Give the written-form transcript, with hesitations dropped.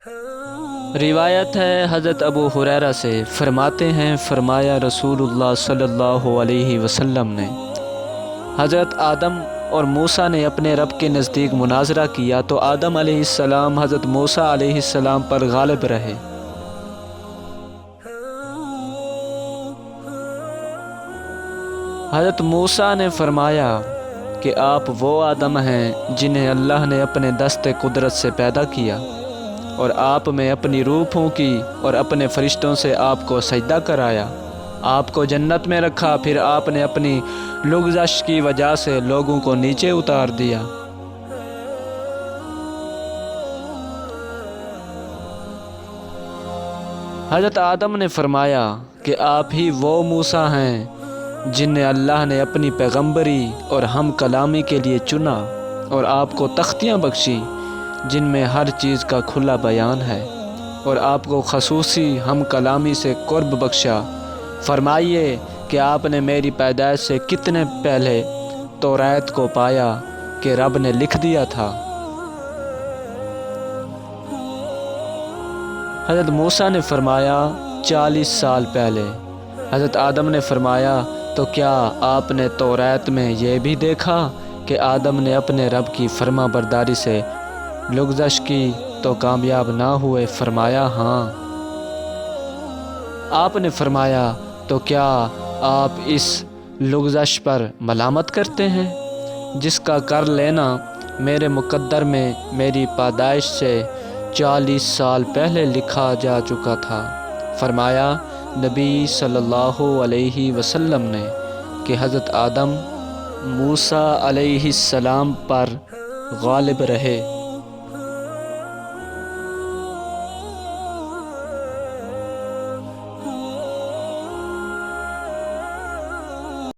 روایت ہے حضرت ابو ہریرہ سے، فرماتے ہیں فرمایا رسول اللہ صلی اللہ علیہ وسلم نے، حضرت آدم اور موسیٰ نے اپنے رب کے نزدیک مناظرہ کیا تو آدم علیہ السلام حضرت موسیٰ علیہ السلام پر غالب رہے۔ حضرت موسیٰ نے فرمایا کہ آپ وہ آدم ہیں جنہیں اللہ نے اپنے دست قدرت سے پیدا کیا، اور آپ میں اپنی روح پھونکی اور اپنے فرشتوں سے آپ کو سجدہ کرایا، آپ کو جنت میں رکھا، پھر آپ نے اپنی لغزش کی وجہ سے لوگوں کو نیچے اتار دیا۔ حضرت آدم نے فرمایا کہ آپ ہی وہ موسیٰ ہیں جنہیں اللہ نے اپنی پیغمبری اور ہم کلامی کے لیے چنا، اور آپ کو تختیاں بخشی جن میں ہر چیز کا کھلا بیان ہے، اور آپ کو خصوصی ہم کلامی سے قرب بخشا۔ فرمائیے کہ آپ نے میری پیدائش سے کتنے پہلے توریت کو پایا کہ رب نے لکھ دیا تھا۔ حضرت موسیٰ نے فرمایا 40 سال پہلے۔ حضرت آدم نے فرمایا تو کیا آپ نے توریت میں یہ بھی دیکھا کہ آدم نے اپنے رب کی فرما برداری سے لغزش کی تو کامیاب نہ ہوئے؟ فرمایا ہاں۔ آپ نے فرمایا تو کیا آپ اس لغزش پر ملامت کرتے ہیں جس کا کر لینا میرے مقدر میں میری پیدائش سے 40 سال پہلے لکھا جا چکا تھا؟ فرمایا نبی صلی اللہ علیہ وسلم نے کہ حضرت آدم موسیٰ علیہ السلام پر غالب رہے۔